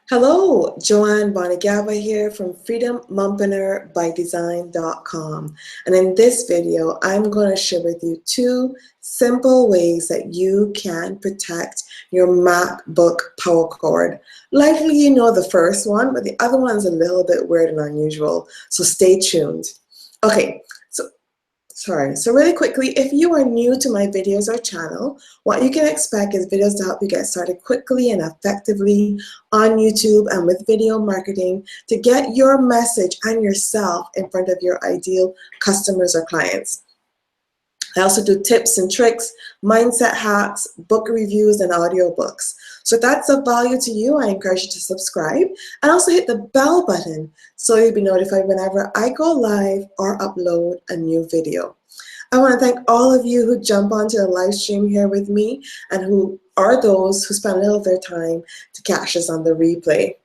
Hello, JoAnne Mbonigaba here from freedommumpenerbydesign.com. And in this video, I'm going to share with you two simple ways that you can protect your MacBook power cord. Likely you know the first one, but the other one's a little bit weird and unusual, so stay tuned. Okay, so really quickly, if you are new to my videos or channel, what you can expect is videos to help you get started quickly and effectively on YouTube and with video marketing to get your message and yourself in front of your ideal customers or clients. I also do tips and tricks, mindset hacks, book reviews, and audiobooks. So if that's of value to you, I encourage you to subscribe and also hit the bell button so you'll be notified whenever I go live or upload a new video. I want to thank all of you who jump onto the live stream here with me and who are those who spend a little of their time to catch us on the replay.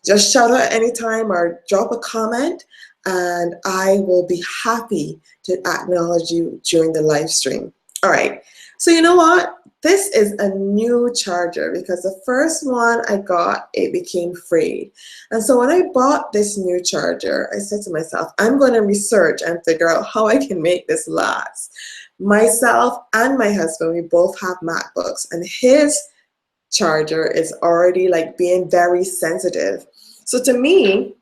Just shout out at any time or drop a comment, and I will be happy to acknowledge you during the live stream. All right, so you know what? This is a new charger because the first one I got, it became frayed. And so when I bought this new charger, I said to myself, I'm going to research and figure out how I can make this last. Myself and my husband, we both have MacBooks, and his charger is already like being very sensitive. So to me,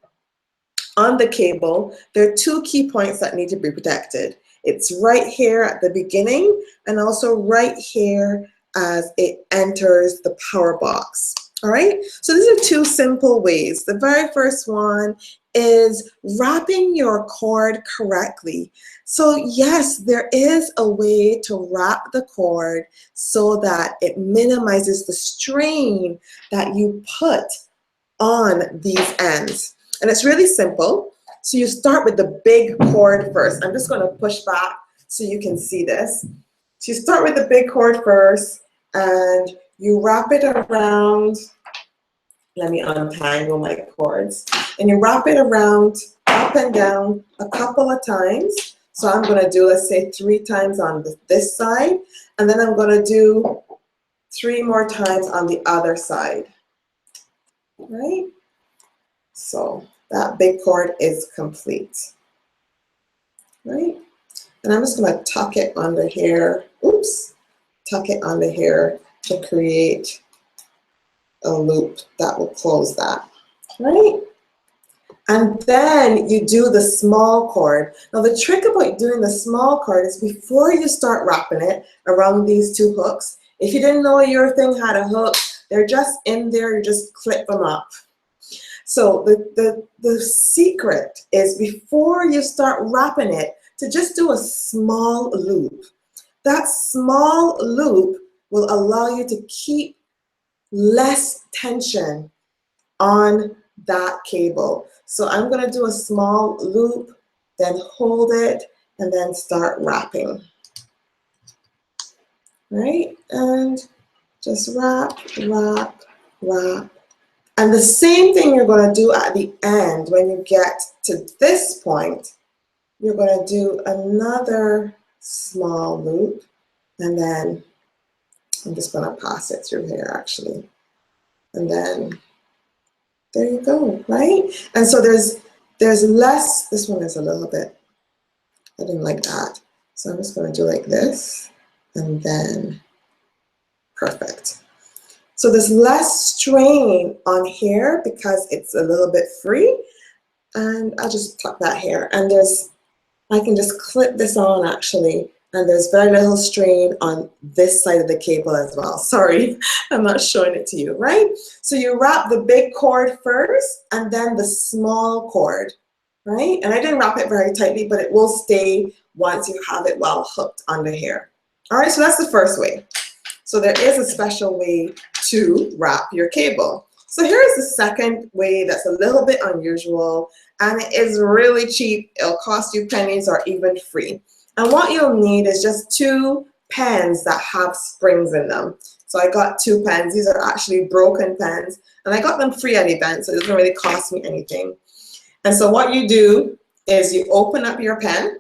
on the cable, there are two key points that need to be protected. It's right here at the beginning and also right here as it enters the power box. All right, so these are two simple ways. The very first one is wrapping your cord correctly. So yes, there is a way to wrap the cord so that it minimizes the strain that you put on these ends. And it's really simple. So you start with the big cord first. I'm just going to push back so you can see this. So you start with the big cord first and you wrap it around. Let me untangle my cords. And you wrap it around up and down a couple of times. So I'm going to do, let's say, 3 times on this side. And then I'm going to do 3 more times on the other side. Right? So that big cord is complete. Right? And I'm just going to tuck it under here. Oops. Tuck it under here to create a loop that will close that, right? And then you do the small cord. Now the trick about doing the small cord is before you start wrapping it around these 2 hooks, if you didn't know your thing had a hook, they're just in there, you just clip them up. So the secret is before you start wrapping it to just do a small loop. That small loop will allow you to keep less tension on that cable. So I'm going to do a small loop, then hold it, and then start wrapping. Right? And just wrap, wrap, wrap. And the same thing you're going to do at the end when you get to this point. You're going to do another small loop, and then I'm just going to pass it through here actually. And then there you go, right? And so there's less, this one is a little bit, I didn't like that. So I'm just going to do like this, and then perfect. So there's less strain on here because it's a little bit free. And I'll just tuck that here. And I can just clip this on actually. And there's very little strain on this side of the cable as well. Sorry, I'm not showing it to you, right? So you wrap the big cord first and then the small cord, right? And I didn't wrap it very tightly, but it will stay once you have it well hooked under here. All right, so that's the first way. So there is a special way to wrap your cable. So here's the second way that's a little bit unusual, and it is really cheap. It'll cost you pennies or even free. And what you'll need is just 2 pens that have springs in them. So I got 2 pens. These are actually broken pens, and I got them free at events, so it doesn't really cost me anything. And so what you do is you open up your pen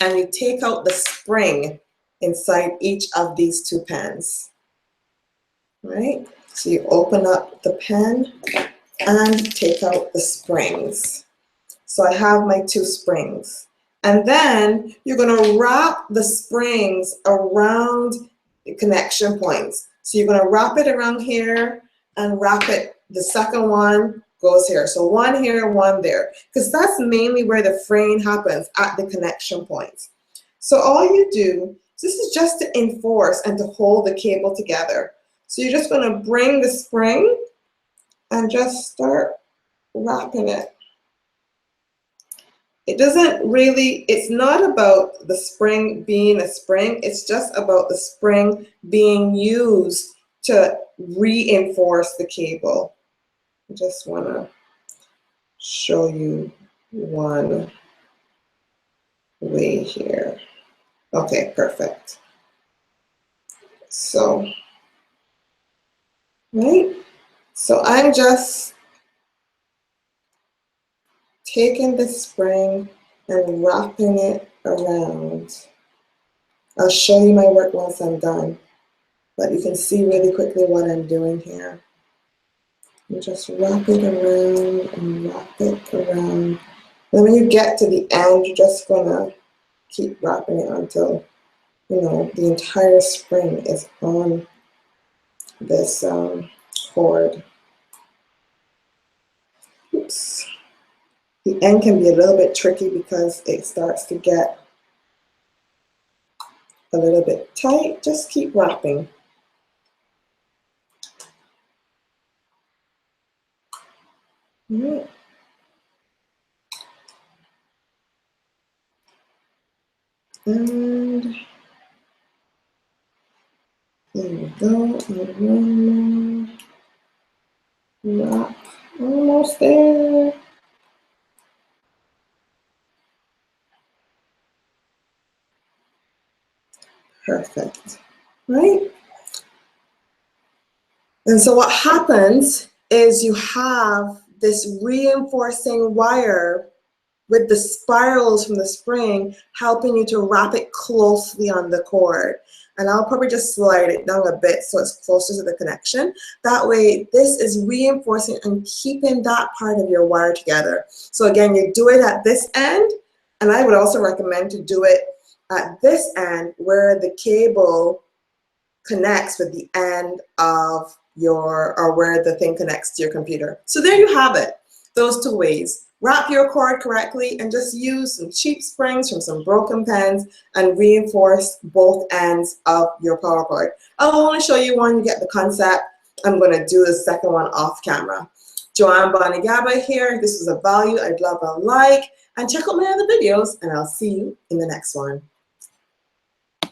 and you take out the spring inside each of these 2 pens. Right? So you open up the pen and take out the springs. So I have my 2 springs. And then you're going to wrap the springs around the connection points. So you're going to wrap it around here and wrap it, the second one goes here. So 1 here, 1 there, because that's mainly where the fraying happens, at the connection points. So all you do, this is just to enforce and to hold the cable together. So you're just going to bring the spring and just start wrapping it. It doesn't really, it's not about the spring being a spring, it's just about the spring being used to reinforce the cable. I just want to show you one way here. Okay, perfect. So, right? So I'm just taking the spring and wrapping it around. I'll show you my work once I'm done, but you can see really quickly what I'm doing here. You just wrap it around and wrap it around. And when you get to the end, you're just gonna keep wrapping it until, you know, the entire spring is on this cord. Oops. The end can be a little bit tricky because it starts to get a little bit tight. Just keep wrapping. All right. And there we go. And one more wrap. Almost there. Perfect. Right? And so what happens is you have this reinforcing wire with the spirals from the spring helping you to wrap it closely on the cord. And I'll probably just slide it down a bit so it's closer to the connection. That way, this is reinforcing and keeping that part of your wire together. So again, you do it at this end, and I would also recommend to do it at this end where the cable connects with the end of your, or where the thing connects to your computer. So there you have it, those 2 ways. Wrap your cord correctly and just use some cheap springs from some broken pens and reinforce both ends of your power cord. I'll only show you one, you get the concept. I'm going to do the second one off camera. JoAnne Mbonigaba here. If this was of value, I'd love a like and check out my other videos, and I'll see you in the next one.